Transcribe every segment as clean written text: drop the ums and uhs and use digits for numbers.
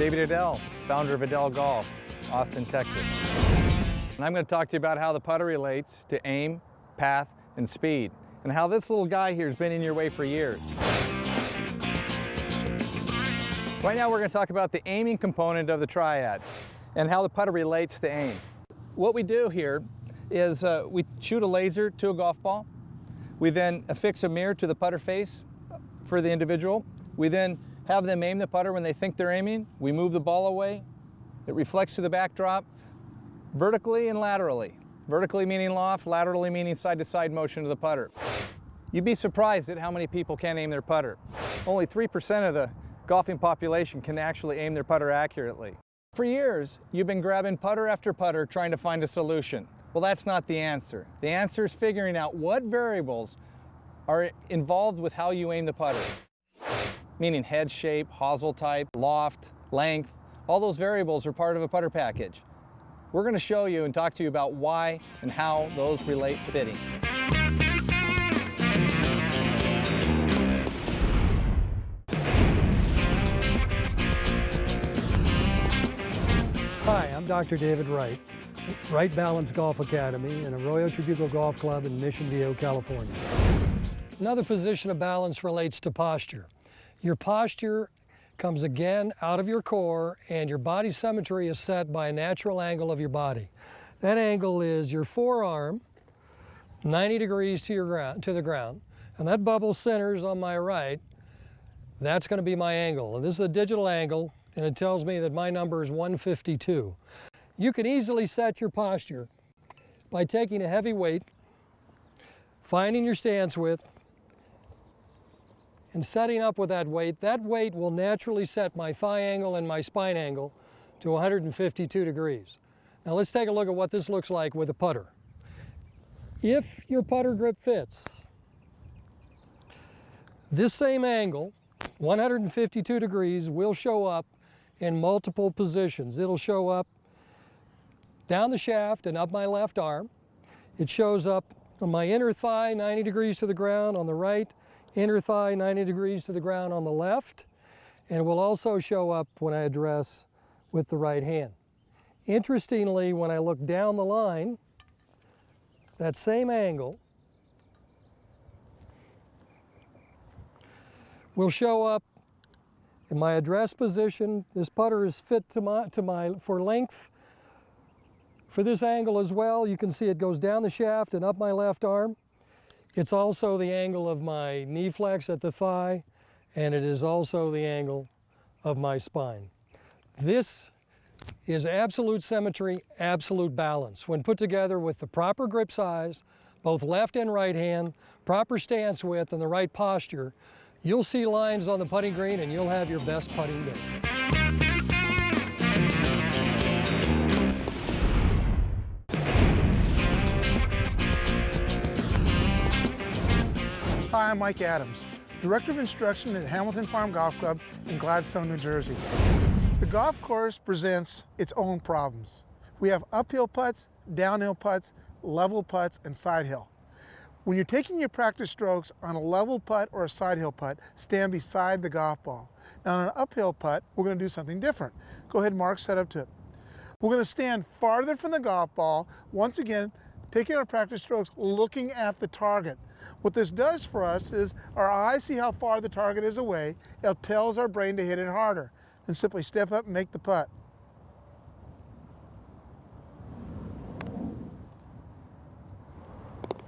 David Edel, founder of Edel Golf, Austin, Texas. And I'm going to talk to you about how the putter relates to aim, path, and speed, and how this little guy here has been in your way for years. Right now we're going to talk about the aiming component of the triad and how the putter relates to aim. What we do here is we shoot a laser to a golf ball. We then affix a mirror to the putter face for the individual. We then have them aim the putter when they think they're aiming. We move the ball away. It reflects to the backdrop vertically and laterally. Vertically meaning loft, laterally meaning side-to-side motion of the putter. You'd be surprised at how many people can't aim their putter. Only 3% of the golfing population can actually aim their putter accurately. For years, you've been grabbing putter after putter trying to find a solution. Well, that's not the answer. The answer is figuring out what variables are involved with how you aim the putter. Meaning head shape, hosel type, loft, length, all those variables are part of a putter package. We're going to show you and talk to you about why and how those relate to fitting. Hi, I'm Dr. David Wright, Wright Balance Golf Academy and Arroyo Trabuco Golf Club in Mission Viejo, California. Another position of balance relates to posture. Your posture comes again out of your core, and your body symmetry is set by a natural angle of your body. That angle is your forearm, 90 degrees to the ground, and that bubble centers on my right. That's going to be my angle, and this is a digital angle, and it tells me that my number is 152. You can easily set your posture by taking a heavy weight, finding your stance width, and setting up with that weight. That weight will naturally set my thigh angle and my spine angle to 152 degrees. Now let's take a look at what this looks like with a putter. If your putter grip fits, this same angle, 152 degrees, will show up in multiple positions. It'll show up down the shaft and up my left arm. It shows up on my inner thigh, 90 degrees to the ground on the right, inner thigh, 90 degrees to the ground on the left, and it will also show up when I address with the right hand. Interestingly, when I look down the line, that same angle will show up in my address position. This putter is fit for length. For this angle as well, you can see it goes down the shaft and up my left arm. It's also the angle of my knee flex at the thigh, and it is also the angle of my spine. This is absolute symmetry, absolute balance. When put together with the proper grip size, both left and right hand, proper stance width, and the right posture, you'll see lines on the putting green and you'll have your best putting day. Hi, I'm Mike Adams, Director of Instruction at Hamilton Farm Golf Club in Gladstone, New Jersey. The golf course presents its own problems. We have uphill putts, downhill putts, level putts, and side hill. When you're taking your practice strokes on a level putt or a side hill putt, stand beside the golf ball. Now on an uphill putt, we're going to do something different. Go ahead, Mark, set up to it. We're going to stand farther from the golf ball, once again, taking our practice strokes, looking at the target. What this does for us is our eyes see how far the target is away. It tells our brain to hit it harder. Then simply step up and make the putt.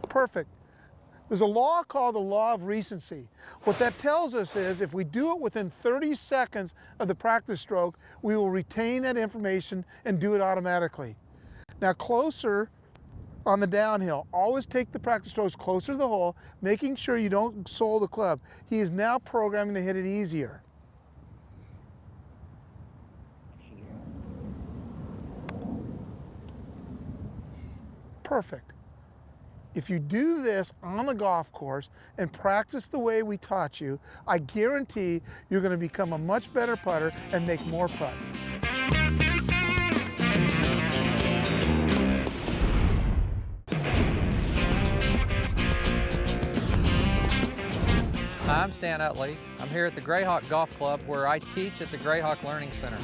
Perfect. There's a law called the law of recency. What that tells us is if we do it within 30 seconds of the practice stroke, we will retain that information and do it automatically. Now closer on the downhill, always take the practice strokes closer to the hole, making sure you don't sole the club. He is now programming to hit it easier. Perfect. If you do this on the golf course and practice the way we taught you, I guarantee you're going to become a much better putter and make more putts. Hi, I'm Stan Utley. I'm here at the Grayhawk Golf Club where I teach at the Grayhawk Learning Center.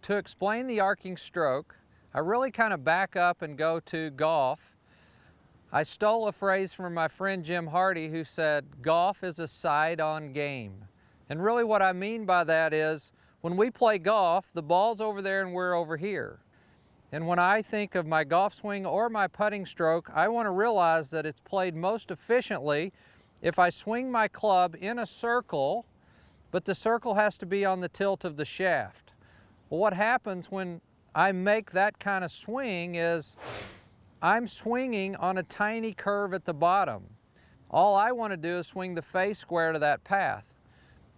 To explain the arcing stroke, I really kind of back up and go to golf. I stole a phrase from my friend Jim Hardy who said, golf is a side-on game. And really what I mean by that is, when we play golf, the ball's over there and we're over here. And when I think of my golf swing or my putting stroke, I want to realize that it's played most efficiently if I swing my club in a circle, but the circle has to be on the tilt of the shaft. Well, what happens when I make that kind of swing is I'm swinging on a tiny curve at the bottom. All I want to do is swing the face square to that path.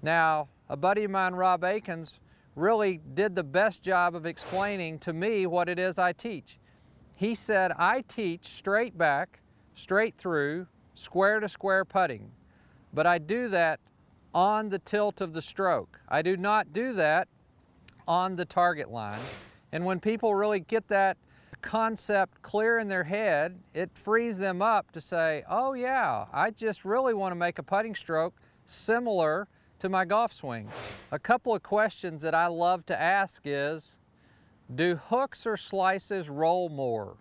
Now, a buddy of mine, Rob Akins, really did the best job of explaining to me what it is I teach. He said, I teach straight back, straight through, square to square putting, but I do that on the tilt of the stroke. I do not do that on the target line. And when people really get that concept clear in their head, it frees them up to say, oh yeah, I just really want to make a putting stroke similar to my golf swing. A couple of questions that I love to ask is, do hooks or slices roll more?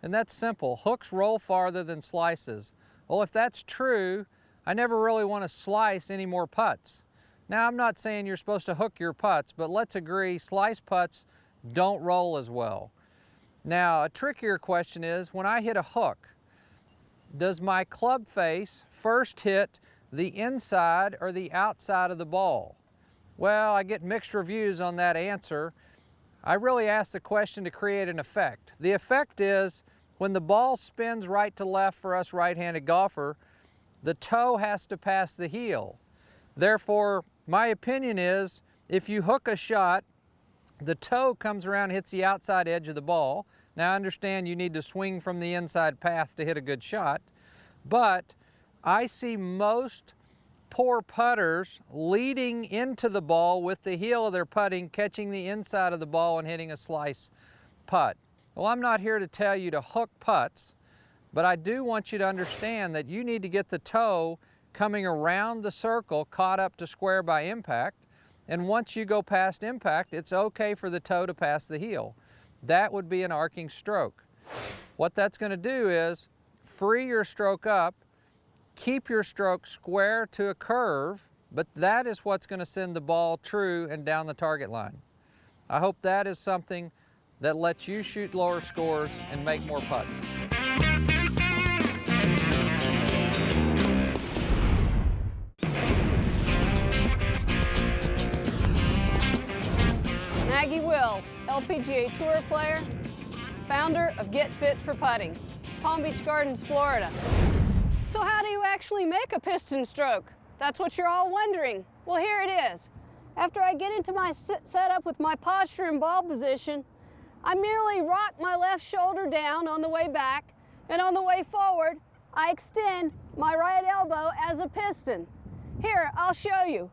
And that's simple. Hooks roll farther than slices. Well, if that's true, I never really want to slice any more putts. Now, I'm not saying you're supposed to hook your putts, but let's agree slice putts don't roll as well. Now, a trickier question is, when I hit a hook, does my club face first hit the inside or the outside of the ball? Well, I get mixed reviews on that answer. I really ask the question to create an effect. The effect is when the ball spins right to left for us right-handed golfer, the toe has to pass the heel. Therefore, my opinion is if you hook a shot, the toe comes around, hits the outside edge of the ball. Now I understand you need to swing from the inside path to hit a good shot, but I see most poor putters leading into the ball with the heel of their putting, catching the inside of the ball and hitting a slice putt. Well, I'm not here to tell you to hook putts, but I do want you to understand that you need to get the toe coming around the circle, caught up to square by impact, and once you go past impact, it's okay for the toe to pass the heel. That would be an arcing stroke. What that's going to do is free your stroke up, keep your stroke square to a curve, but that is what's going to send the ball true and down the target line. I hope that is something that lets you shoot lower scores and make more putts. Maggie Will, LPGA Tour player, founder of Get Fit for Putting, Palm Beach Gardens, Florida. So how do you actually make a piston stroke? That's what you're all wondering. Well, here it is. After I get into my setup with my posture and ball position, I merely rock my left shoulder down on the way back, and on the way forward, I extend my right elbow as a piston. Here, I'll show you.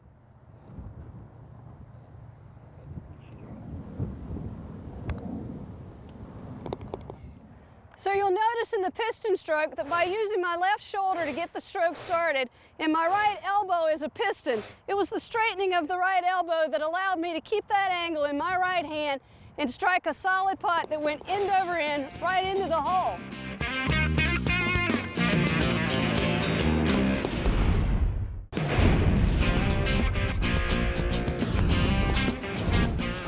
So you'll notice in the piston stroke that by using my left shoulder to get the stroke started and my right elbow is a piston, it was the straightening of the right elbow that allowed me to keep that angle in my right hand and strike a solid putt that went end over end right into the hole.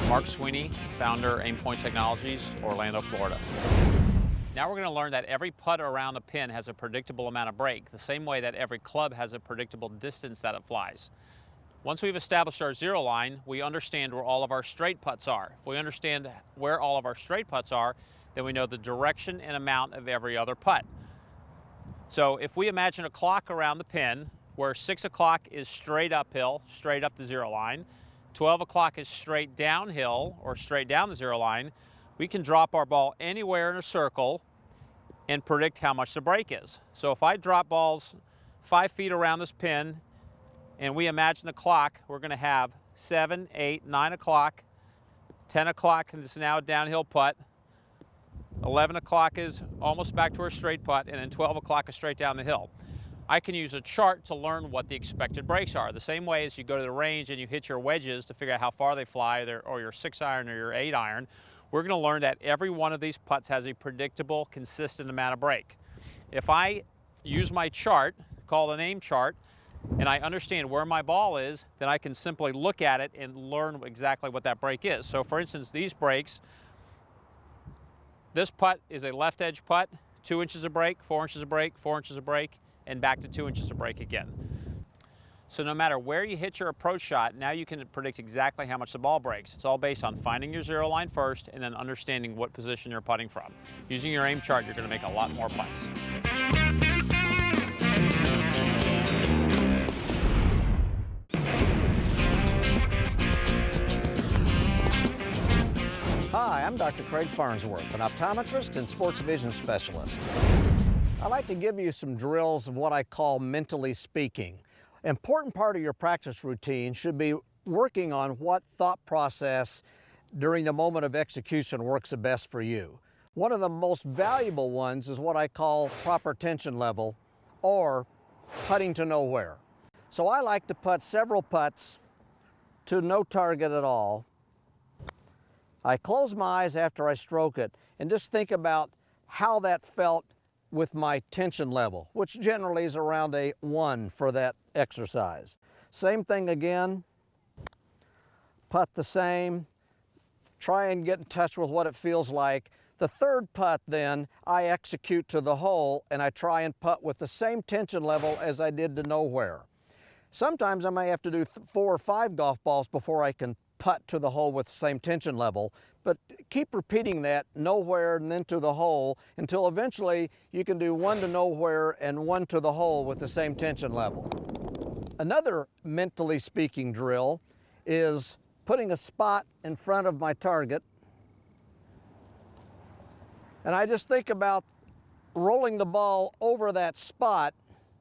Mark Sweeney, founder, Aimpoint Technologies, Orlando, Florida. Now we're going to learn that every putt around the pin has a predictable amount of break, the same way that every club has a predictable distance that it flies. Once we've established our zero line, we understand where all of our straight putts are. If we understand where all of our straight putts are, then we know the direction and amount of every other putt. So if we imagine a clock around the pin where 6 o'clock is straight uphill, straight up the zero line, 12 o'clock is straight downhill or straight down the zero line, we can drop our ball anywhere in a circle and predict how much the break is. So if I drop balls 5 feet around this pin and we imagine the clock, we're going to have 7, 8, 9 o'clock, 10 o'clock is now a downhill putt, 11 o'clock is almost back to our straight putt, and then 12 o'clock is straight down the hill. I can use a chart to learn what the expected breaks are. The same way as you go to the range and you hit your wedges to figure out how far they fly, or your 6-iron or your 8-iron, we're going to learn that every one of these putts has a predictable, consistent amount of break. If I use my chart, called an aim chart, and I understand where my ball is, then I can simply look at it and learn exactly what that break is. So for instance, these breaks, this putt is a left edge putt, 2 inches of break, 4 inches of break, 4 inches of break, and back to 2 inches of break again. So no matter where you hit your approach shot, now you can predict exactly how much the ball breaks. It's all based on finding your zero line first and then understanding what position you're putting from. Using your aim chart, you're going to make a lot more putts. Hi, I'm Dr. Craig Farnsworth, an optometrist and sports vision specialist. I'd like to give you some drills of what I call mentally speaking. An important part of your practice routine should be working on what thought process during the moment of execution works the best for you. One of the most valuable ones is what I call proper tension level, or putting to nowhere. So I like to putt several putts to no target at all. I close my eyes after I stroke it and just think about how that felt with my tension level, which generally is around a 1 for that exercise. Same thing again, putt the same, try and get in touch with what it feels like. The third putt then, I execute to the hole and I try and putt with the same tension level as I did to nowhere. Sometimes I may have to do 4 or 5 golf balls before I can putt to the hole with the same tension level, but keep repeating that, nowhere and then to the hole, until eventually you can do 1 to nowhere and 1 to the hole with the same tension level. Another mentally speaking drill is putting a spot in front of my target, and I just think about rolling the ball over that spot.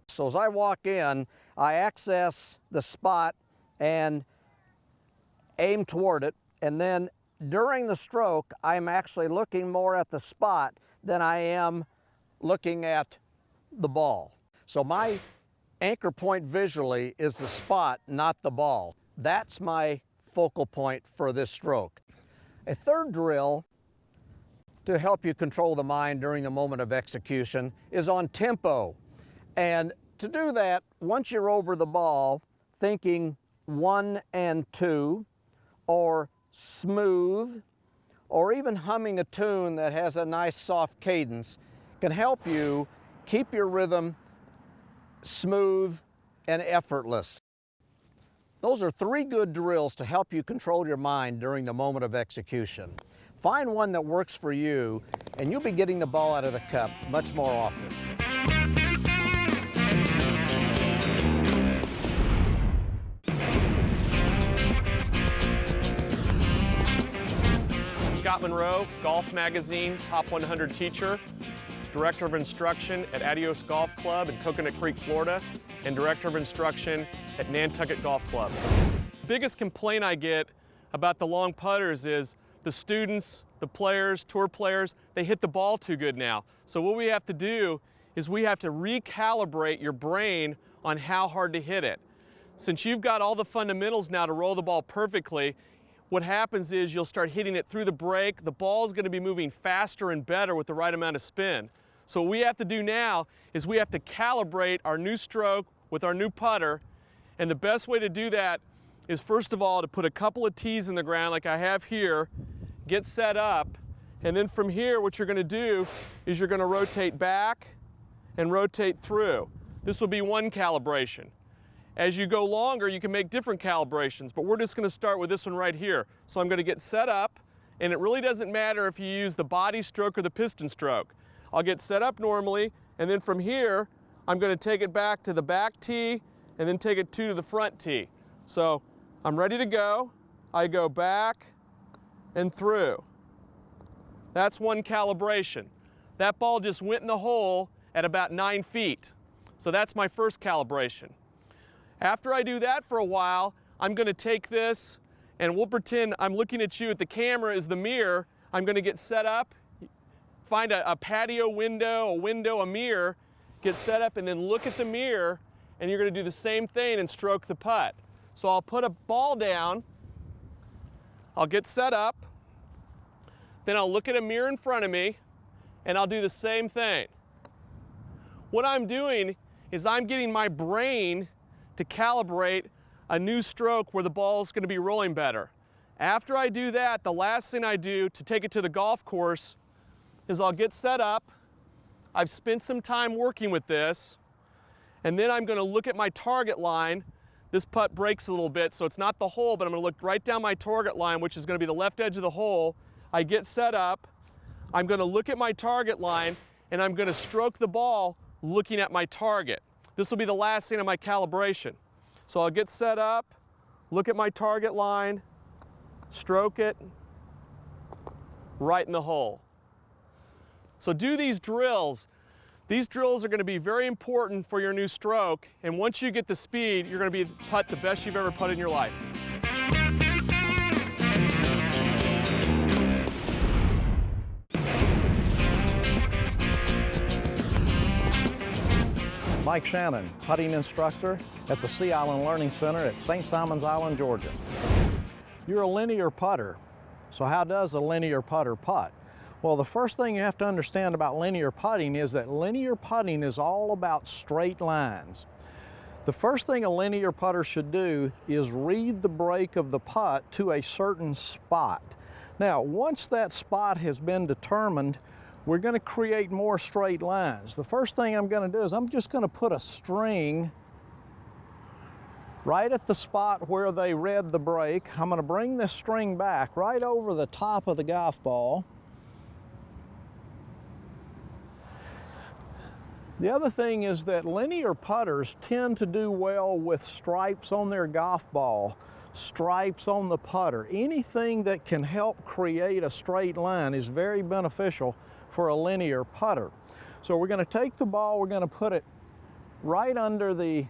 So as I walk in, I access the spot and aim toward it, and then during the stroke, I'm actually looking more at the spot than I am looking at the ball. So my anchor point visually is the spot, not the ball. That's my focal point for this stroke. A third drill to help you control the mind during the moment of execution is on tempo. And to do that, once you're over the ball, thinking 1 and 2, or smooth, or even humming a tune that has a nice soft cadence can help you keep your rhythm smooth and effortless. Those are 3 good drills to help you control your mind during the moment of execution. Find one that works for you, and you'll be getting the ball out of the cup much more often. Scott Monroe, Golf Magazine Top 100 teacher, Director of Instruction at Adios Golf Club in Coconut Creek, Florida, and Director of Instruction at Nantucket Golf Club. The biggest complaint I get about the long putters is the students, the players, tour players, they hit the ball too good now. So what we have to do is we have to recalibrate your brain on how hard to hit it. Since you've got all the fundamentals now to roll the ball perfectly, what happens is you'll start hitting it through the break. The ball is going to be moving faster and better with the right amount of spin. So what we have to do now is we have to calibrate our new stroke with our new putter. And the best way to do that is, first of all, to put a couple of tees in the ground like I have here, get set up, and then from here what you're going to do is you're going to rotate back and rotate through. This will be one calibration. As you go longer, you can make different calibrations, but we're just going to start with this one right here. So I'm going to get set up, and it really doesn't matter if you use the body stroke or the piston stroke. I'll get set up normally, and then from here, I'm going to take it back to the back tee, and then take it to the front tee. So I'm ready to go. I go back and through. That's one calibration. That ball just went in the hole at about 9 feet. So that's my first calibration. After I do that for a while, I'm going to take this and we'll pretend I'm looking at you. At the camera is the mirror. I'm going to get set up, find a patio window, a mirror, get set up, and then look at the mirror, and you're going to do the same thing and stroke the putt. So I'll put a ball down, I'll get set up, then I'll look at a mirror in front of me, and I'll do the same thing. What I'm doing is I'm getting my brain to calibrate a new stroke where the ball is going to be rolling better. After I do that, the last thing I do to take it to the golf course is I'll get set up. I've spent some time working with this, and then I'm going to look at my target line. This putt breaks a little bit, so it's not the hole, but I'm going to look right down my target line, which is going to be the left edge of the hole. I get set up. I'm going to look at my target line, and I'm going to stroke the ball looking at my target. This will be the last thing of my calibration. So I'll get set up, look at my target line, stroke it right in the hole. So do these drills. These drills are going to be very important for your new stroke, and once you get the speed, you're going to be putt the best you've ever putted in your life. Mike Shannon, putting instructor at the Sea Island Learning Center at St. Simons Island, Georgia. You're a linear putter, so how does a linear putter putt? Well, the first thing you have to understand about linear putting is that linear putting is all about straight lines. The first thing a linear putter should do is read the break of the putt to a certain spot. Now, once that spot has been determined, we're going to create more straight lines. The first thing I'm going to do is I'm just going to put a string right at the spot where they read the break. I'm going to bring this string back right over the top of the golf ball. The other thing is that linear putters tend to do well with stripes on their golf ball, stripes on the putter. Anything that can help create a straight line is very beneficial for a linear putter. So we're going to take the ball, we're going to put it right under the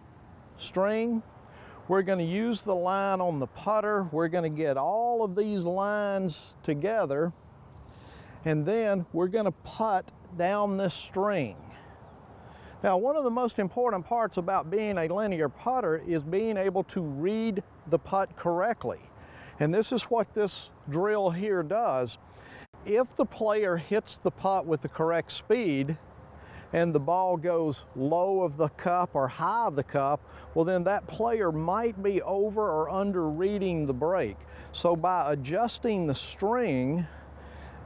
string. We're going to use the line on the putter. We're going to get all of these lines together, and then we're going to putt down this string. Now, one of the most important parts about being a linear putter is being able to read the putt correctly. And this is what this drill here does. If the player hits the putt with the correct speed and the ball goes low of the cup or high of the cup, well, then that player might be over or under reading the break. So by adjusting the string,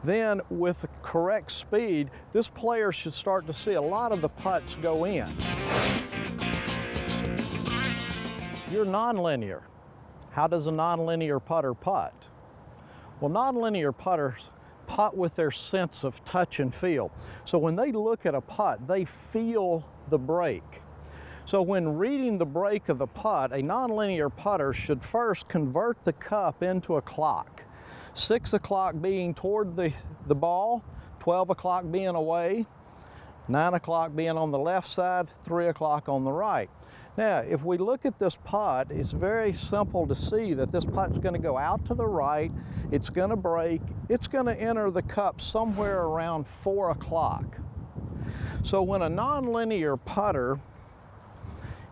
then with the correct speed, this player should start to see a lot of the putts go in. You're nonlinear. How does a nonlinear putter putt? Well, nonlinear putters putt with their sense of touch and feel. So when they look at a putt, they feel the break. So when reading the break of the putt, a nonlinear putter should first convert the cup into a clock. 6 o'clock being toward the ball, 12 o'clock being away, 9 o'clock being on the left side, 3 o'clock on the right. Now, if we look at this putt, it's very simple to see that this putt's going to go out to the right, it's going to break, it's going to enter the cup somewhere around 4 o'clock. So when a nonlinear putter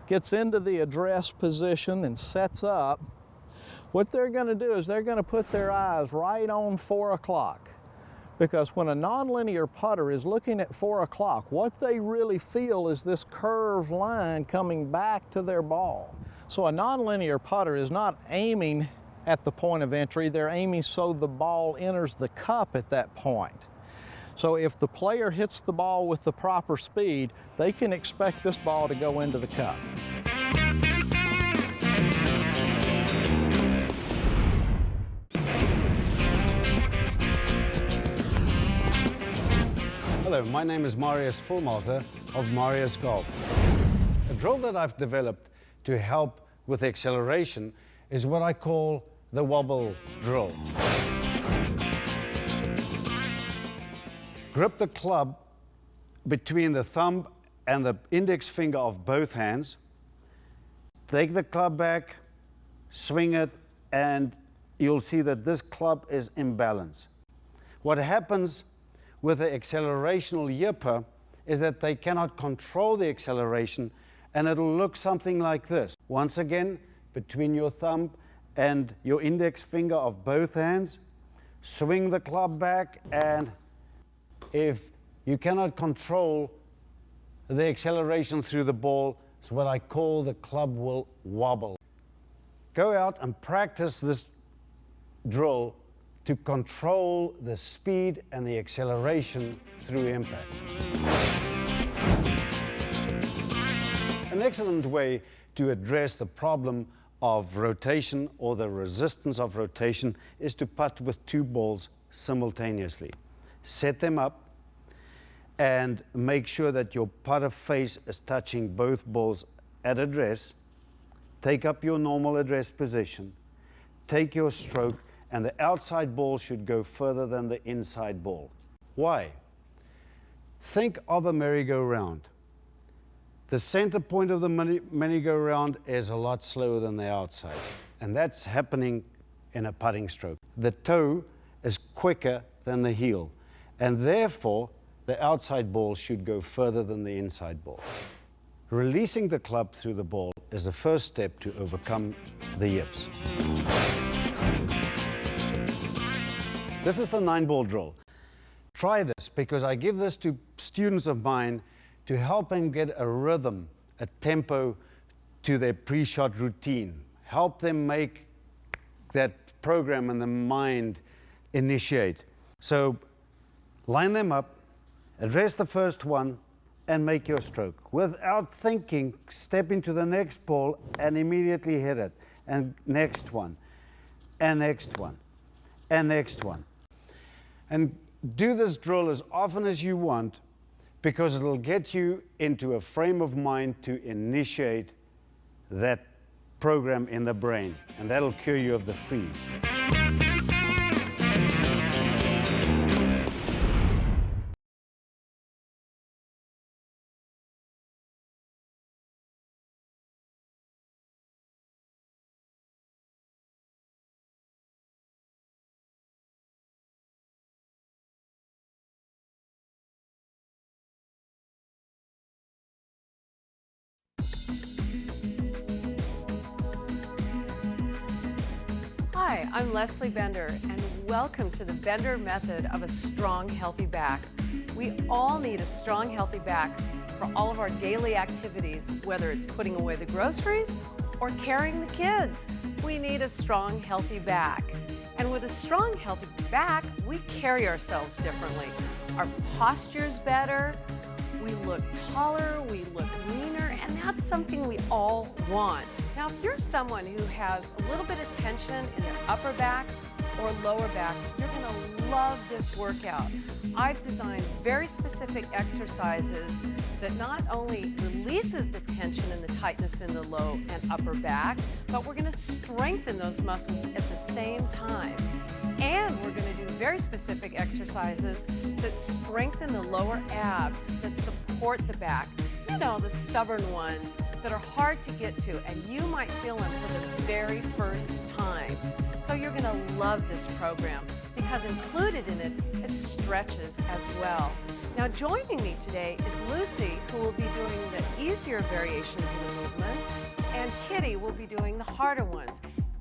gets into the address position and sets up, what they're going to do is they're going to put their eyes right on 4 o'clock. Because when a nonlinear putter is looking at 4 o'clock, what they really feel is this curved line coming back to their ball. So a nonlinear putter is not aiming at the point of entry, they're aiming so the ball enters the cup at that point. So if the player hits the ball with the proper speed, they can expect this ball to go into the cup. Hello, my name is Marius Fulmalter of Marius Golf. A drill that I've developed to help with acceleration is what I call the wobble drill. Grip the club between the thumb and the index finger of both hands. Take the club back, swing it, and you'll see that this club is in balance. What happens with the accelerational yipper is that they cannot control the acceleration, and it'll look something like this. Once again, between your thumb and your index finger of both hands, swing the club back, and if you cannot control the acceleration through the ball, it's what I call the club will wobble. Go out and practice this drill to control the speed and the acceleration through impact. An excellent way to address the problem of rotation or the resistance of rotation is to putt with two balls simultaneously. Set them up and make sure that your putter face is touching both balls at address. Take up your normal address position, take your stroke, and the outside ball should go further than the inside ball. Why? Think of a merry-go-round. The center point of the merry-go-round is a lot slower than the outside, and that's happening in a putting stroke. The toe is quicker than the heel, and therefore the outside ball should go further than the inside ball. Releasing the club through the ball is the first step to overcome the yips. This is the 9-ball drill. Try this, because I give this to students of mine to help them get a rhythm, a tempo to their pre-shot routine. Help them make that program in the mind initiate. So line them up, address the first one, and make your stroke. Without thinking, step into the next ball and immediately hit it. And next one, and next one, and next one. And do this drill as often as you want, because it'll get you into a frame of mind to initiate that program in the brain, and that'll cure you of the freeze. Hi, I'm Leslie Bender, and welcome to the Bender Method of a Strong, Healthy Back. We all need a strong, healthy back for all of our daily activities, whether it's putting away the groceries or carrying the kids. We need a strong, healthy back. And with a strong, healthy back, we carry ourselves differently. Our posture's better, we look taller, we look leaner, and that's something we all want. Now, if you're someone who has a little bit of tension in their upper back or lower back, you're gonna love this workout. I've designed very specific exercises that not only releases the tension and the tightness in the low and upper back, but we're gonna strengthen those muscles at the same time. And we're going to do very specific exercises that strengthen the lower abs, that support the back. You know, the stubborn ones that are hard to get to, and you might feel them for the very first time. So you're going to love this program, because included in it is stretches as well. Now, joining me today is Lucy, who will be doing the easier variations in the movements, and Kitty will be doing the harder ones.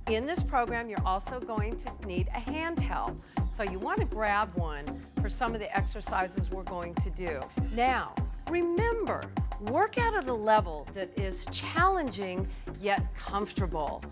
In this program, you're also going to need a handheld. So you want to grab one for some of the exercises we're going to do. Now, remember, work out at a level that is challenging yet comfortable.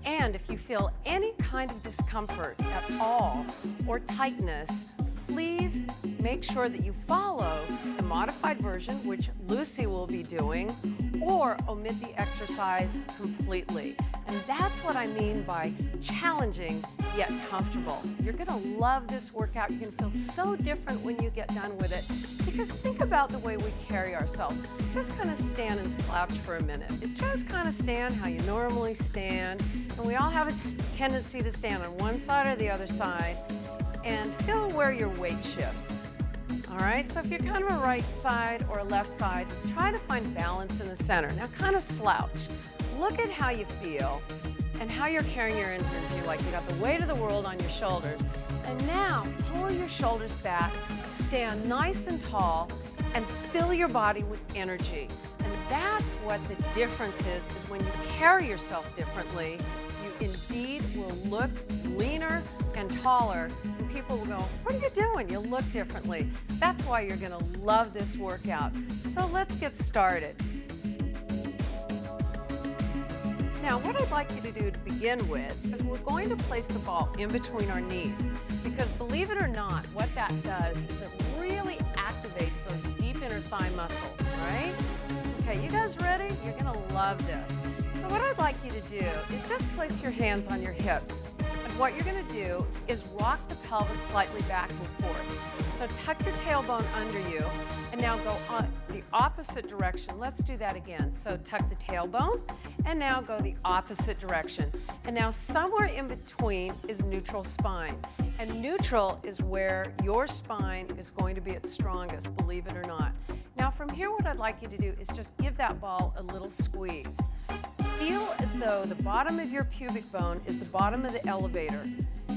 And if you feel any kind of discomfort at all or tightness, please make sure that you follow the modified version, which Lucy will be doing, or omit the exercise completely. And that's what I mean by challenging yet comfortable. You're gonna love this workout. You're gonna feel so different when you get done with it, because think about the way we carry ourselves. Just kind of stand and slouch for a minute. It's just kind of stand how you normally stand. And we all have a tendency to stand on one side or the other side, and feel where your weight shifts. All right, so if you're kind of a right side or a left side, try to find balance in the center. Now kind of slouch. Look at how you feel and how you're carrying your energy, like you got the weight of the world on your shoulders. And now pull your shoulders back, stand nice and tall, and fill your body with energy. And that's what the difference is when you carry yourself differently, you indeed will look leaner and taller, and people will go, what are you doing? You look differently. That's why you're gonna love this workout. So let's get started. Now, what I'd like you to do to begin with is we're going to place the ball in between our knees, because believe it or not, what that does is it really activates those deep inner thigh muscles, right? Okay, you guys ready? You're gonna love this. So what I'd like you to do is just place your hands on your hips. And what you're gonna do is rock the pelvis slightly back and forth. So tuck your tailbone under you, and now go on the opposite direction. Let's do that again. So tuck the tailbone, and now go the opposite direction. And now somewhere in between is neutral spine. And neutral is where your spine is going to be its strongest, believe it or not. Now from here, what I'd like you to do is just give that ball a little squeeze. Feel as though the bottom of your pubic bone is the bottom of the elevator,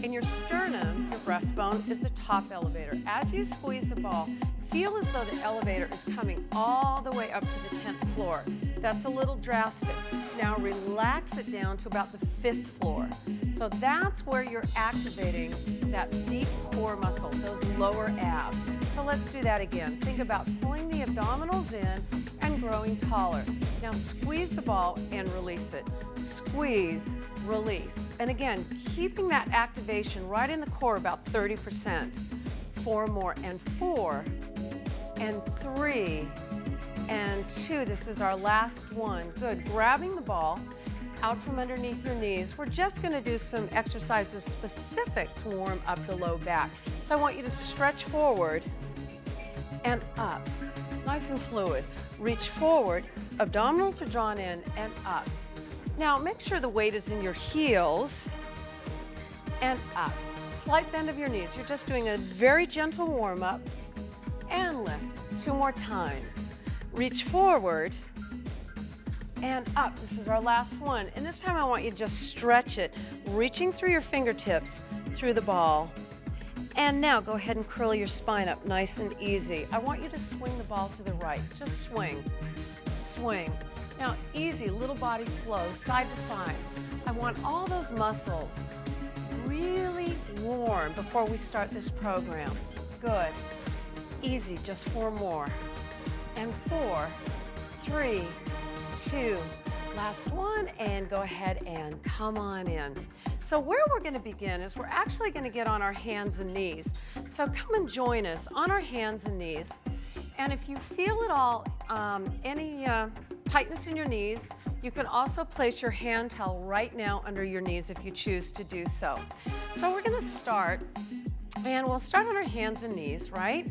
and your sternum, your breastbone, is the top elevator. As you squeeze the ball, feel as though the elevator is coming all the way up to the 10th floor. That's a little drastic. Now relax it down to about the 5th floor. So that's where you're activating that deep core muscle, those lower abs. So let's do that again. Think about pulling the abdominals in and growing taller. Now squeeze the ball and release it. Squeeze, release. And again, keeping that activation right in the core, about 30%. 4 more, and 4, and 3, and 2. This is our last one. Good. Grabbing the ball out from underneath your knees. We're just going to do some exercises specific to warm up the low back. So I want you to stretch forward and up. Nice and fluid. Reach forward. Abdominals are drawn in and up. Now make sure the weight is in your heels and up. Slight bend of your knees. You're just doing a very gentle warm up, and lift. 2 more times. Reach forward and up. This is our last one. And this time I want you to just stretch it, reaching through your fingertips through the ball. And now go ahead and curl your spine up nice and easy. I want you to swing the ball to the right. Just swing, swing. Now easy, little body flow, side to side. I want all those muscles really warm before we start this program. Good. Easy, just 4 more. And 4, 3, 2, last one, and go ahead and come on in. So where we're going to begin is we're actually going to get on our hands and knees. So come and join us on our hands and knees. And if you feel at all any tightness in your knees, you can also place your hand towel right now under your knees if you choose to do so. So we're going to start, and we'll start on our hands and knees, right?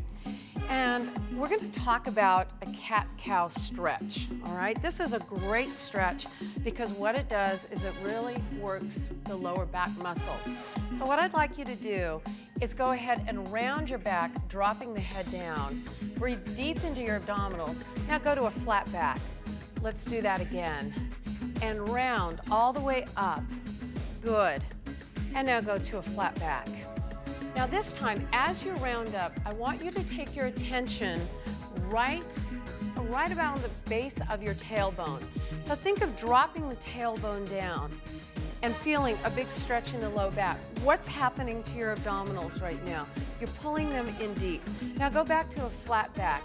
And we're going to talk about a cat-cow stretch, all right? This is a great stretch because what it does is it really works the lower back muscles. So what I'd like you to do is go ahead and round your back, dropping the head down. Breathe deep into your abdominals. Now go to a flat back. Let's do that again. And round all the way up. Good. And now go to a flat back. Now this time, as you round up, I want you to take your attention right about the base of your tailbone. So think of dropping the tailbone down and feeling a big stretch in the low back. What's happening to your abdominals right now? You're pulling them in deep. Now go back to a flat back.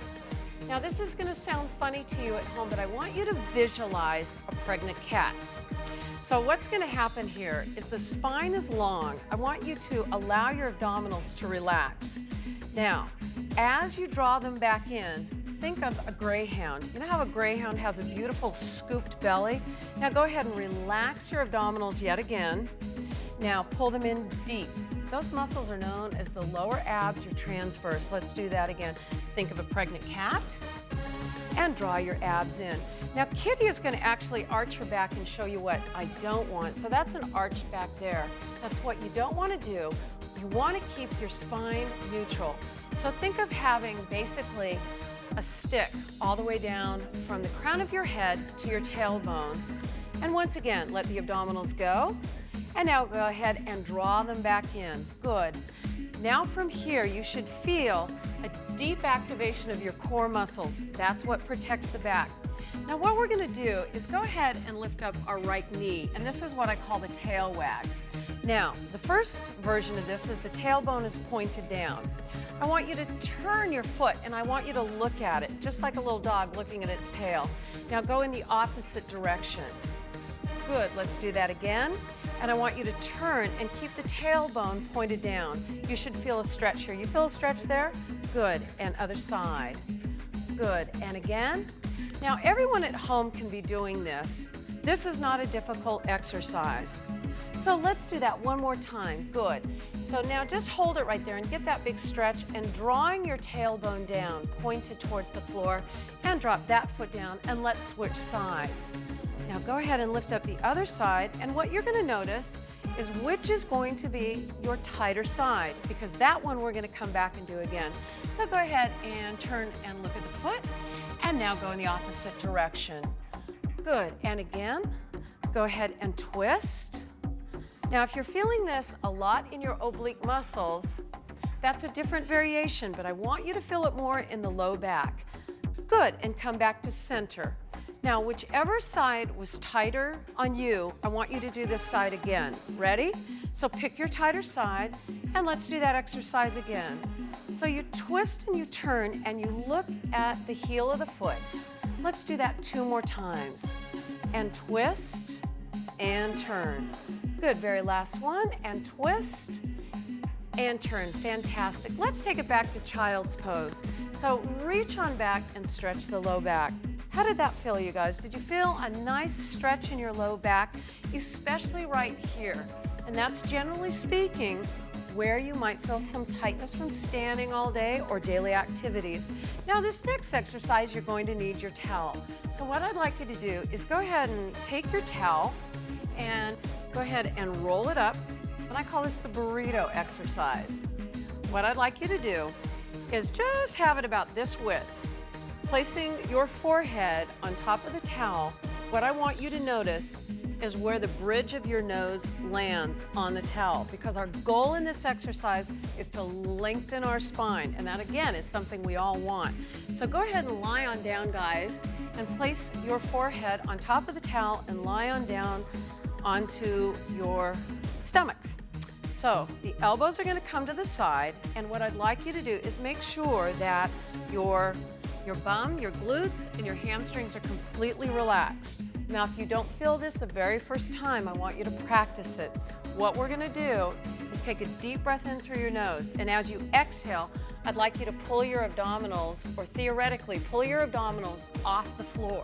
Now this is going to sound funny to you at home, but I want you to visualize a pregnant cat. So what's going to happen here is the spine is long. I want you to allow your abdominals to relax. Now, as you draw them back in, think of a greyhound. You know how a greyhound has a beautiful scooped belly? Now go ahead and relax your abdominals yet again. Now pull them in deep. Those muscles are known as the lower abs or transverse. Let's do that again. Think of a pregnant cat and draw your abs in. Now Kitty is going to actually arch her back and show you what I don't want. So that's an arch back there. That's what you don't want to do. You want to keep your spine neutral. So think of having basically a stick all the way down from the crown of your head to your tailbone. And once again, let the abdominals go. And now go ahead and draw them back in. Good. Now from here, you should feel a deep activation of your core muscles. That's what protects the back. Now what we're gonna do is go ahead and lift up our right knee, and this is what I call the tail wag. Now, the first version of this is the tailbone is pointed down. I want you to turn your foot and I want you to look at it, just like a little dog looking at its tail. Now go in the opposite direction. Good, let's do that again. And I want you to turn and keep the tailbone pointed down. You should feel a stretch here. You feel a stretch there? Good, and other side. Good, and again. Now everyone at home can be doing this. This is not a difficult exercise. So let's do that one more time. Good. So now just hold it right there and get that big stretch, and drawing your tailbone down, pointed towards the floor, and drop that foot down, and let's switch sides. Now go ahead and lift up the other side, and what you're gonna notice is which is going to be your tighter side, because that one we're gonna come back and do again. So go ahead and turn and look at the foot, and now go in the opposite direction. Good, and again, go ahead and twist. Now, if you're feeling this a lot in your oblique muscles, that's a different variation, but I want you to feel it more in the low back. Good, and come back to center. Now, whichever side was tighter on you, I want you to do this side again. Ready? So pick your tighter side, and let's do that exercise again. So you twist and you turn, and you look at the heel of the foot. Let's do that 2 more times. And twist, and turn. Good, very last one, and twist, and turn. Fantastic. Let's take it back to child's pose. So reach on back and stretch the low back. How did that feel, you guys? Did you feel a nice stretch in your low back, especially right here? And that's, generally speaking, where you might feel some tightness from standing all day or daily activities. Now this next exercise, you're going to need your towel. So what I'd like you to do is go ahead and take your towel and go ahead and roll it up, and I call this the burrito exercise. What I'd like you to do is just have it about this width. Placing your forehead on top of the towel, what I want you to notice is where the bridge of your nose lands on the towel, because our goal in this exercise is to lengthen our spine, and that again is something we all want. So go ahead and lie on down, guys, and place your forehead on top of the towel and lie on down onto your stomachs. So the elbows are going to come to the side, and what I'd like you to do is make sure that your bum, your glutes, and your hamstrings are completely relaxed. Now, if you don't feel this the very first time, I want you to practice it. What we're going to do is take a deep breath in through your nose, and as you exhale, I'd like you to pull your abdominals, or theoretically pull your abdominals off the floor.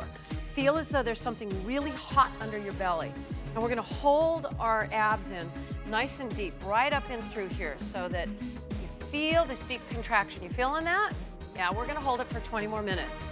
Feel as though there's something really hot under your belly. And we're going to hold our abs in nice and deep, right up in through here, so that you feel this deep contraction. You feeling that? Yeah, we're going to hold it for 20 more minutes.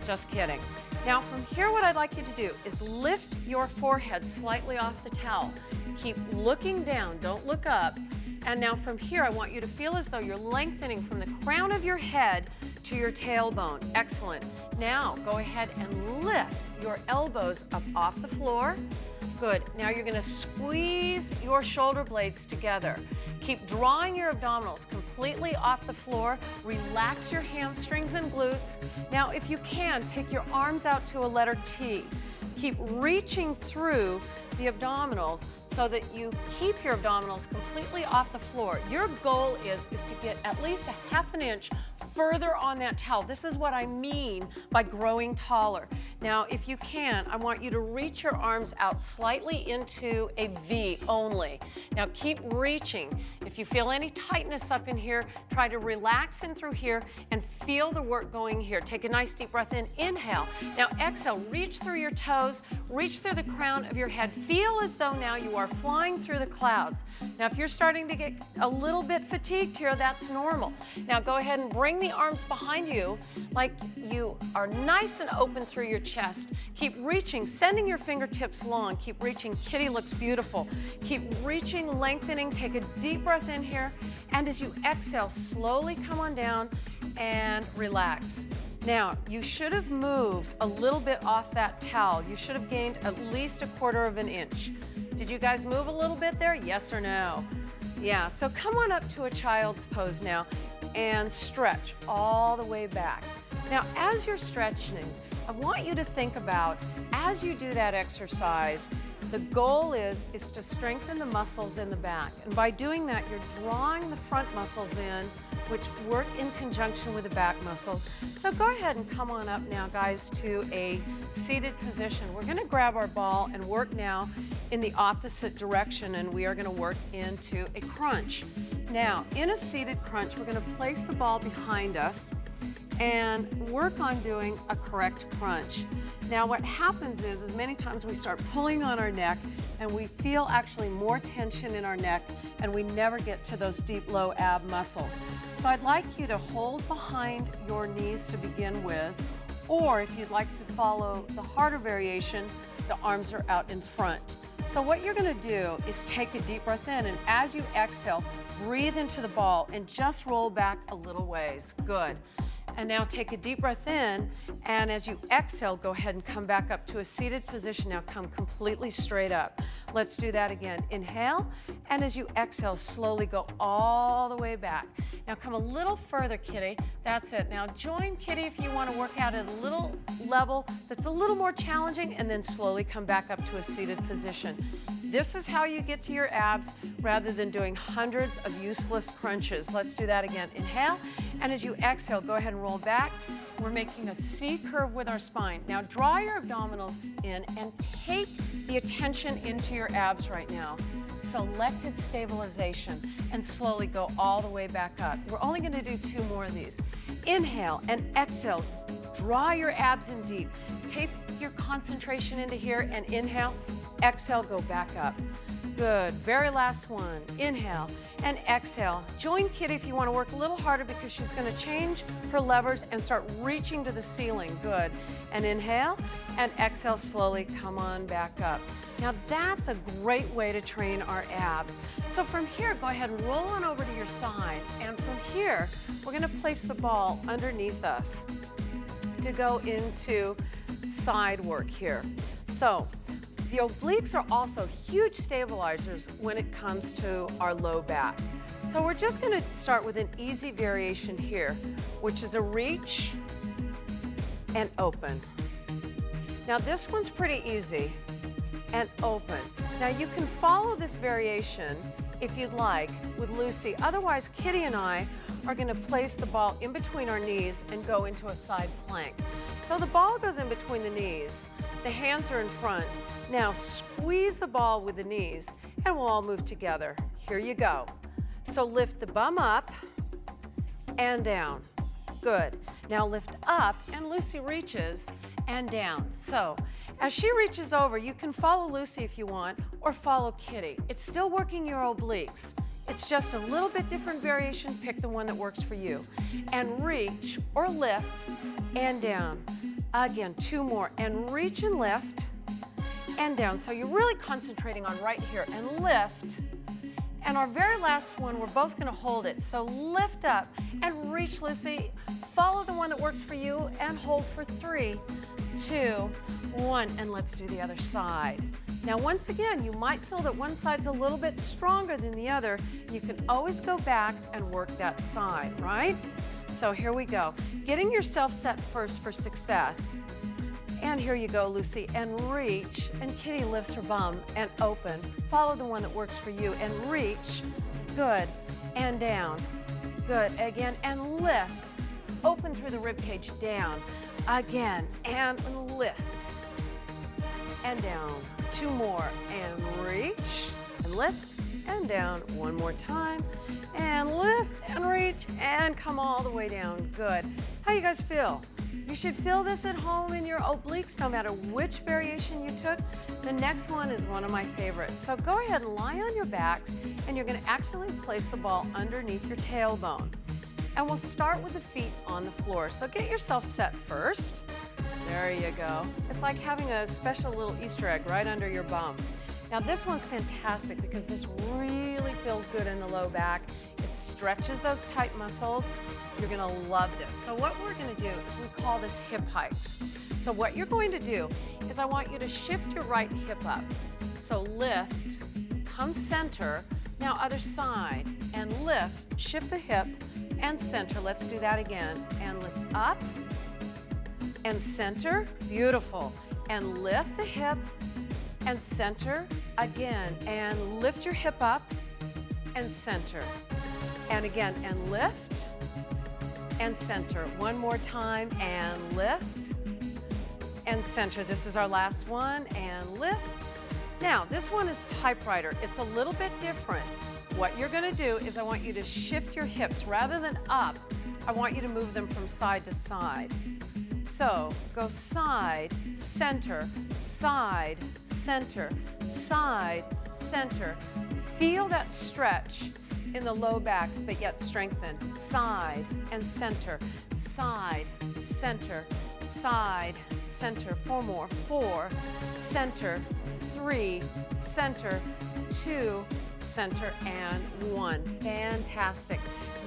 Just kidding. Now from here, what I'd like you to do is lift your forehead slightly off the towel. Keep looking down, don't look up. And now from here, I want you to feel as though you're lengthening from the crown of your head to your tailbone. Excellent. Now go ahead and lift your elbows up off the floor. Good. Now you're going to squeeze your shoulder blades together. Keep drawing your abdominals completely off the floor. Relax your hamstrings and glutes. Now, if you can, take your arms out to a letter T. Keep reaching through the abdominals so that you keep your abdominals completely off the floor. Your goal is to get at least a ½ an inch further on that towel. This is what I mean by growing taller. Now, if you can, I want you to reach your arms out slightly into a V only. Now keep reaching. If you feel any tightness up in here, try to relax in through here and feel the work going here. Take a nice deep breath in, inhale. Now exhale, reach through your toes, reach through the crown of your head. Feel as though now you are flying through the clouds. Now if you're starting to get a little bit fatigued here, that's normal. Now go ahead and bring the arms behind you like you are nice and open through your chest. Keep reaching, sending your fingertips long. Keep reaching. Kitty looks beautiful. Keep reaching, lengthening. Take a deep breath in here. And as you exhale, slowly come on down and relax. Now, you should have moved a little bit off that towel. You should have gained at least a ½ of an inch. Did you guys move a little bit there? Yes or no? Yeah, so come on up to a child's pose now and stretch all the way back. Now, as you're stretching, I want you to think about, as you do that exercise, the goal is to strengthen the muscles in the back. And by doing that, you're drawing the front muscles in, which work in conjunction with the back muscles. So go ahead and come on up now, guys, to a seated position. We're gonna grab our ball and work now in the opposite direction, and we are gonna work into a crunch. Now, in a seated crunch, we're gonna place the ball behind us and work on doing a correct crunch. Now, what happens is many times we start pulling on our neck and we feel actually more tension in our neck and we never get to those deep low ab muscles. So I'd like you to hold behind your knees to begin with, or if you'd like to follow the harder variation, the arms are out in front. So what you're gonna do is take a deep breath in, and as you exhale, breathe into the ball and just roll back a little ways. Good. And now take a deep breath in, and as you exhale, go ahead and come back up to a seated position. Now come completely straight up. Let's do that again. Inhale, and as you exhale, slowly go all the way back. Now come a little further, Kitty. That's it. Now join Kitty if you want to work out at a little level that's a little more challenging, and then slowly come back up to a seated position. This is how you get to your abs rather than doing hundreds of useless crunches. Let's do that again. Inhale, and as you exhale, go ahead and roll back. We're making a C curve with our spine. Now draw your abdominals in and take the attention into your abs right now. Selected stabilization, and slowly go all the way back up. We're only gonna do 2 more of these. Inhale and exhale. Draw your abs in deep. Take your concentration into here and inhale. Exhale, go back up. Good, very last one. Inhale and exhale. Join Kitty if you want to work a little harder because she's going to change her levers and start reaching to the ceiling. Good. And inhale and exhale, slowly come on back up. Now that's a great way to train our abs. So from here, go ahead and roll on over to your sides. And from here, we're going to place the ball underneath us to go into side work here. So the obliques are also huge stabilizers when it comes to our low back. So we're just gonna start with an easy variation here, which is a reach and open. Now this one's pretty easy, and open. Now you can follow this variation if you'd like with Lucy. Otherwise, Kitty and I are gonna place the ball in between our knees and go into a side plank. So the ball goes in between the knees, the hands are in front. Now squeeze the ball with the knees and we'll all move together. Here you go. So lift the bum up and down. Good. Now lift up and Lucy reaches and down. So as she reaches over, you can follow Lucy if you want or follow Kitty. It's still working your obliques. It's just a little bit different variation. Pick the one that works for you. And reach or lift and down. Again, 2 more. And reach and lift and down. So you're really concentrating on right here and lift. And our very last one, we're both gonna hold it. So lift up and reach, Lucy. Follow the one that works for you and hold for 3, 2, 1. And let's do the other side. Now, once again, you might feel that one side's a little bit stronger than the other. You can always go back and work that side, right? So here we go. Getting yourself set first for success. And here you go, Lucy, and reach, and Kitty lifts her bum and open. Follow the one that works for you and reach, good, and down, good, again, and lift. Open through the rib cage, down, again, and lift, and down. 2 more, and reach, and lift, and down. 1 more time, and lift, and reach, and come all the way down, good. How you guys feel? You should feel this at home in your obliques no matter which variation you took. The next one is one of my favorites. So go ahead and lie on your backs and you're gonna actually place the ball underneath your tailbone. And we'll start with the feet on the floor. So get yourself set first. There you go. It's like having a special little Easter egg right under your bum. Now this one's fantastic because this really feels good in the low back. It stretches those tight muscles. You're gonna love this. So what we're gonna do is we call this hip hikes. So what you're going to do is I want you to shift your right hip up. So lift, come center, Now other side, and lift, shift the hip, and center. Let's do that again. And lift up, and center, beautiful. And lift the hip, and center again. And lift your hip up, and center. And again, and lift, and center. One more time, and lift, and center. This is our last one, and lift. Now, this one is typewriter. It's a little bit different. What you're gonna do is I want you to shift your hips. Rather than up, I want you to move them from side to side. So, go side, center, side, center, side, center. Feel that stretch in the low back, but yet strengthen. Side and center, side, center, side, center. 4 more. 4, center, 3, center, 2, center, and 1. Fantastic.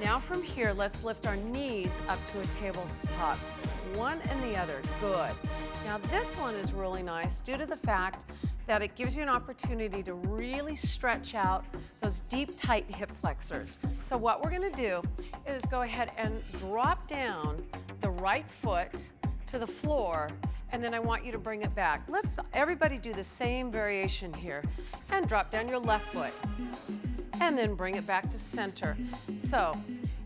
Now from here, let's lift our knees up to a tabletop. One and the other. Good. Now this one is really nice due to the fact that it gives you an opportunity to really stretch out those deep, tight hip flexors. So what we're gonna do is go ahead and drop down the right foot to the floor, and then I want you to bring it back. Let's everybody do the same variation here. And drop down your left foot, and then bring it back to center. So,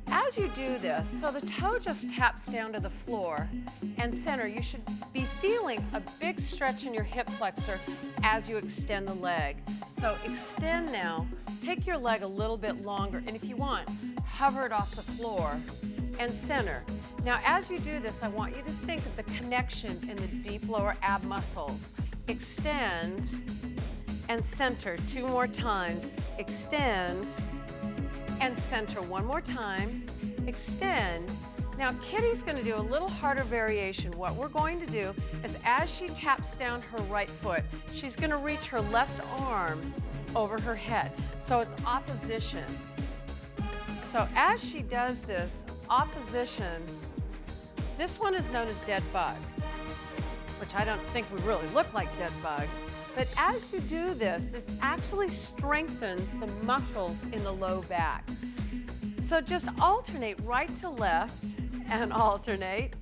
as you do this, so the toe just taps down to the floor and center, you should be feeling a big stretch in your hip flexor as you extend the leg. So extend now, take your leg a little bit longer, and if you want, hover it off the floor and center. Now as you do this, I want you to think of the connection in the deep lower ab muscles. Extend and center 2 more times. Extend and center 1 more time, extend. Now Kitty's gonna do a little harder variation. What we're going to do is as she taps down her right foot, she's gonna reach her left arm over her head. So it's opposition. So as she does this opposition, this one is known as dead bug, which I don't think we really look like dead bugs. But as you do this, this actually strengthens the muscles in the low back. So just alternate right to left and alternate.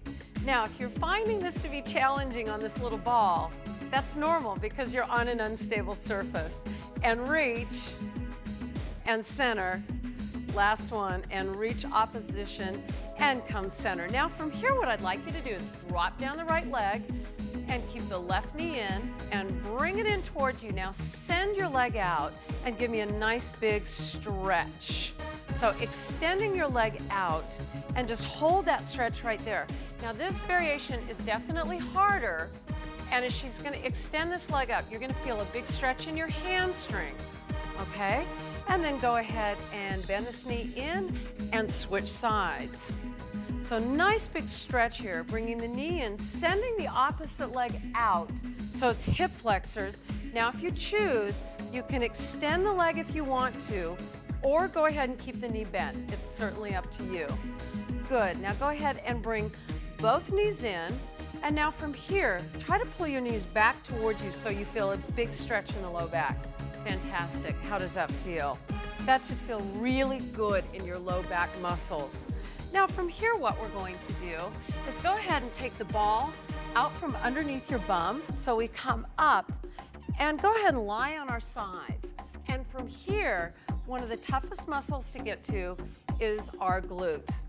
Now, if you're finding this to be challenging on this little ball, that's normal because you're on an unstable surface. And reach and center. Last one, and reach opposition and come center. Now from here, what I'd like you to do is drop down the right leg and keep the left knee in and bring it in towards you. Now send your leg out and give me a nice big stretch. So extending your leg out and just hold that stretch right there. Now this variation is definitely harder, and as she's gonna extend this leg up, you're gonna feel a big stretch in your hamstring, okay? And then go ahead and bend this knee in and switch sides. So nice big stretch here, bringing the knee in, sending the opposite leg out so it's hip flexors. Now if you choose, you can extend the leg if you want to, or go ahead and keep the knee bent. It's certainly up to you. Good, now go ahead and bring both knees in, and now from here, try to pull your knees back towards you so you feel a big stretch in the low back. Fantastic, how does that feel? That should feel really good in your low back muscles. Now from here, what we're going to do is go ahead and take the ball out from underneath your bum, so we come up, and go ahead and lie on our sides. And from here, one of the toughest muscles to get to is our glute.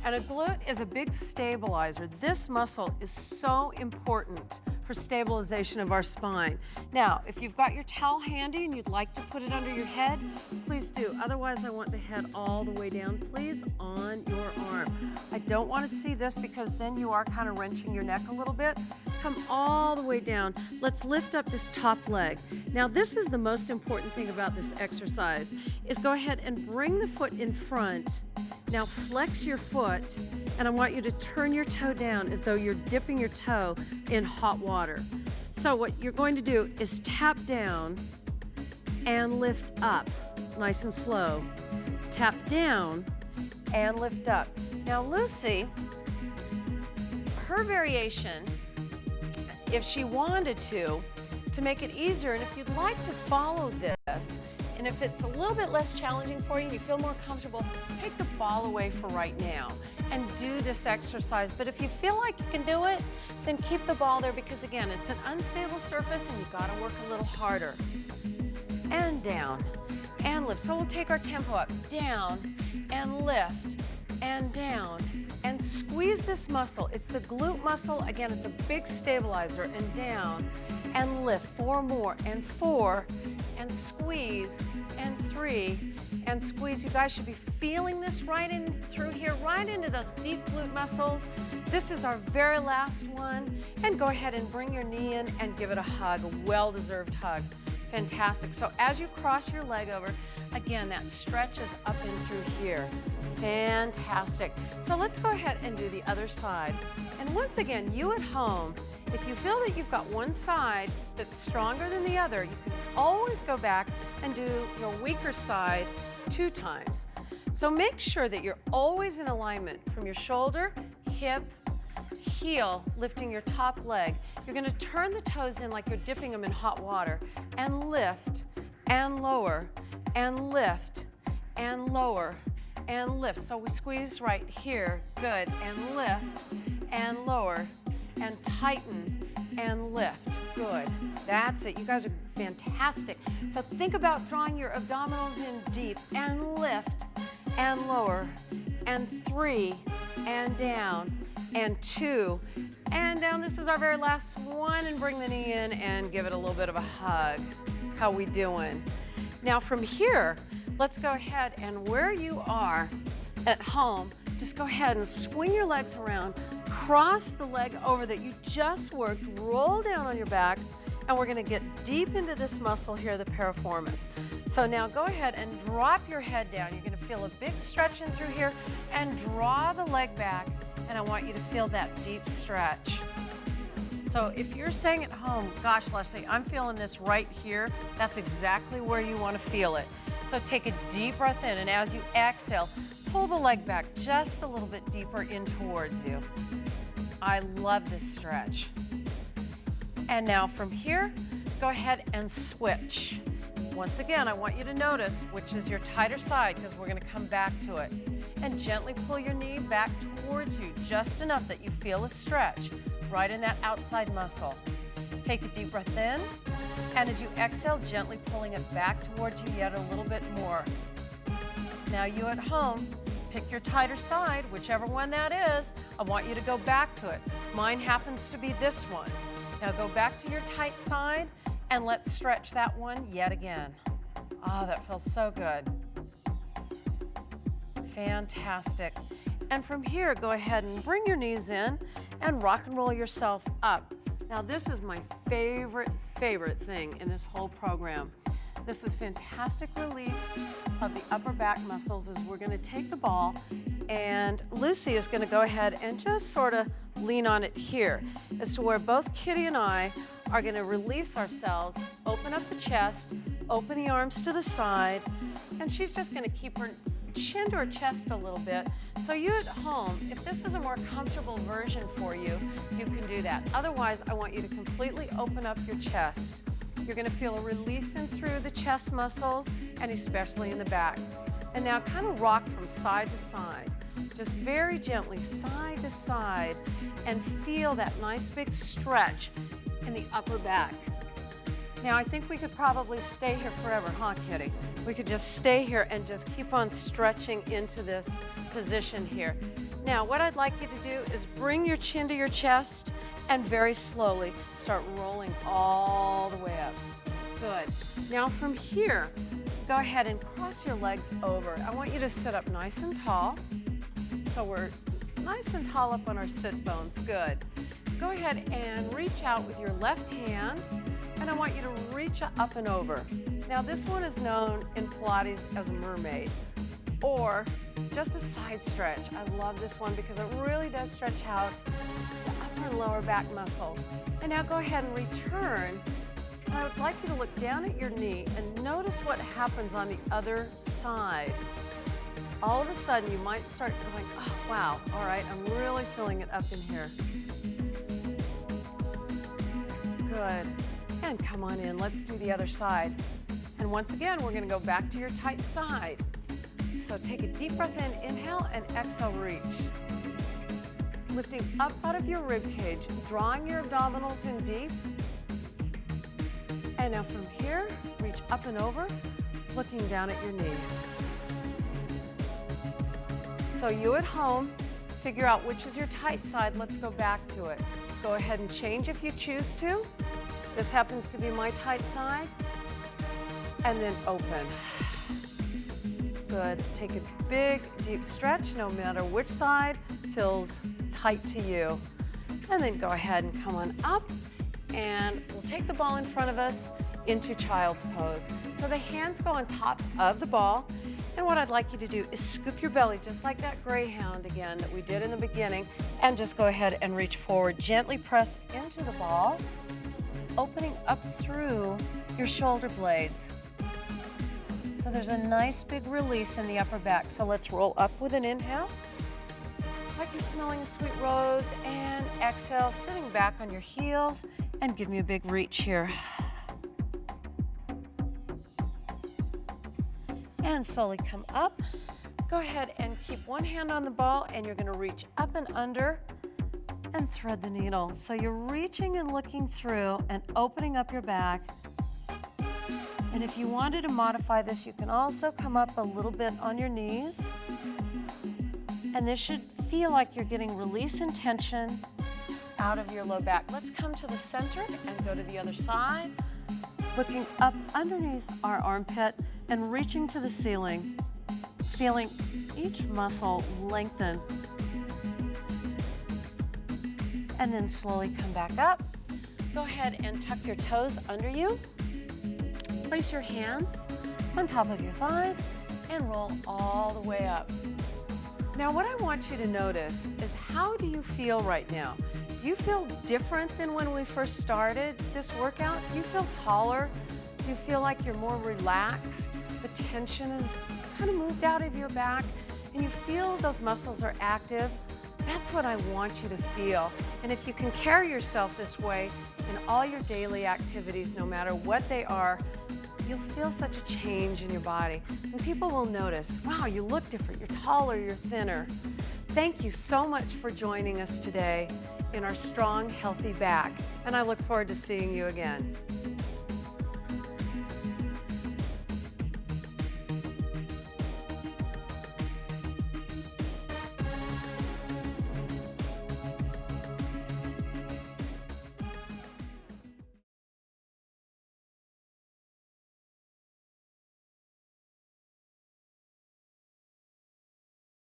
And a glute is a big stabilizer. This muscle is so important for stabilization of our spine. Now, if you've got your towel handy and you'd like to put it under your head, please do. Otherwise, I want the head all the way down, please, on your arm. I don't want to see this because then you are kind of wrenching your neck a little bit. Come all the way down. Let's lift up this top leg. Now, this is the most important thing about this exercise, is go ahead and bring the foot in front. Now flex your foot, and I want you to turn your toe down as though you're dipping your toe in hot water. So what you're going to do is tap down and lift up, nice and slow. Tap down and lift up. Now Lucy, her variation, if she wanted to make it easier, and if you'd like to follow this, And if it's a little bit less challenging for you and you feel more comfortable, take the ball away for right now and do this exercise. But if you feel like you can do it, then keep the ball there because again, it's an unstable surface and you've got to work a little harder. And down, and lift. So we'll take our tempo up, down, and lift, and down, and squeeze this muscle. It's the glute muscle. Again, it's a big stabilizer, and down, and lift. 4 more, and 4, and squeeze, and 3, and squeeze. You guys should be feeling this right in through here, right into those deep glute muscles. This is our very last one. And go ahead and bring your knee in and give it a hug, a well-deserved hug. Fantastic. So as you cross your leg over, again, that stretches up and through here. Fantastic. So let's go ahead and do the other side. And once again, you at home, if you feel that you've got one side that's stronger than the other, you can always go back and do your weaker side 2 times. So make sure that you're always in alignment from your shoulder, hip, heel, lifting your top leg. You're going to turn the toes in like you're dipping them in hot water and lift and lower and lift and lower and lift. So we squeeze right here, good, and lift and lower and tighten and lift, good. That's it, you guys are fantastic. So think about drawing your abdominals in deep and lift and lower and 3 and down and 2 and down. This is our very last one, and bring the knee in and give it a little bit of a hug. How we doing? Now from here, let's go ahead and where you are at home, just go ahead and swing your legs around, cross the leg over that you just worked, roll down on your backs, and we're gonna get deep into this muscle here, the piriformis. So now go ahead and drop your head down. You're gonna feel a big stretch in through here and draw the leg back, and I want you to feel that deep stretch. So if you're saying at home, gosh, Leslie, I'm feeling this right here, that's exactly where you want to feel it. So take a deep breath in, and as you exhale, pull the leg back just a little bit deeper in towards you. I love this stretch. And now from here, go ahead and switch. Once again, I want you to notice which is your tighter side because we're going to come back to it. And gently pull your knee back towards you, just enough that you feel a stretch right in that outside muscle. Take a deep breath in, and as you exhale, gently pulling it back towards you yet a little bit more. Now you at home, pick your tighter side, whichever one that is. I want you to go back to it. Mine happens to be this one. Now go back to your tight side, and let's stretch that one yet again. Oh, that feels so good. Fantastic. And from here, go ahead and bring your knees in and rock and roll yourself up. Now this is my favorite thing in this whole program. This is fantastic release of the upper back muscles as we're going to take the ball, and Lucy is going to go ahead and just sort of lean on it here as to where both Kitty and I are going to release ourselves, open up the chest, open the arms to the side, and she's just going to keep her chin to her chest a little bit. So you at home, if this is a more comfortable version for you, you can do that. Otherwise, I want you to completely open up your chest. You're going to feel a release in through the chest muscles and especially in the back. And now kind of rock from side to side, just very gently side to side, and feel that nice big stretch in the upper back. Now I think we could probably stay here forever, huh, Kitty? We could just stay here and just keep on stretching into this position here. Now what I'd like you to do is bring your chin to your chest and very slowly start rolling all the way up. Good. Now from here, go ahead and cross your legs over. I want you to sit up nice and tall. So we're nice and tall up on our sit bones. Good. Go ahead and reach out with your left hand, and I want you to reach up and over. Now this one is known in Pilates as a mermaid, or just a side stretch. I love this one because it really does stretch out the upper and lower back muscles. And now go ahead and return. And I would like you to look down at your knee and notice what happens on the other side. All of a sudden you might start going, oh wow, all right, I'm really feeling it up in here. Good. And come on in, let's do the other side. And once again, we're gonna go back to your tight side. So take a deep breath in, inhale, and exhale, reach. Lifting up out of your rib cage, drawing your abdominals in deep. And now from here, reach up and over, looking down at your knee. So you at home, figure out which is your tight side. Let's go back to it. Go ahead and change if you choose to. This happens to be my tight side. And then open. Good. Take a big, deep stretch, no matter which side feels tight to you. And then go ahead and come on up. And we'll take the ball in front of us into child's pose. So the hands go on top of the ball. And what I'd like you to do is scoop your belly, just like that greyhound again that we did in the beginning. And just go ahead and reach forward. Gently press into the ball, opening up through your shoulder blades. So there's a nice big release in the upper back. So let's roll up with an inhale, like you're smelling a sweet rose, and exhale, sitting back on your heels, and give me a big reach here. And slowly come up. Go ahead and keep one hand on the ball, and you're gonna reach up and under and thread the needle. So you're reaching and looking through and opening up your back. And if you wanted to modify this, you can also come up a little bit on your knees. And this should feel like you're getting release and tension out of your low back. Let's come to the center and go to the other side. Looking up underneath our armpit and reaching to the ceiling, feeling each muscle lengthen. And then slowly come back up. Go ahead and tuck your toes under you. Place your hands on top of your thighs and roll all the way up. Now what I want you to notice is, how do you feel right now? Do you feel different than when we first started this workout? Do you feel taller? Do you feel like you're more relaxed? The tension is kind of moved out of your back and you feel those muscles are active? That's what I want you to feel. And if you can carry yourself this way in all your daily activities, no matter what they are, you'll feel such a change in your body. And people will notice, wow, you look different, you're taller, you're thinner. Thank you so much for joining us today in our Strong, Healthy Back. And I look forward to seeing you again.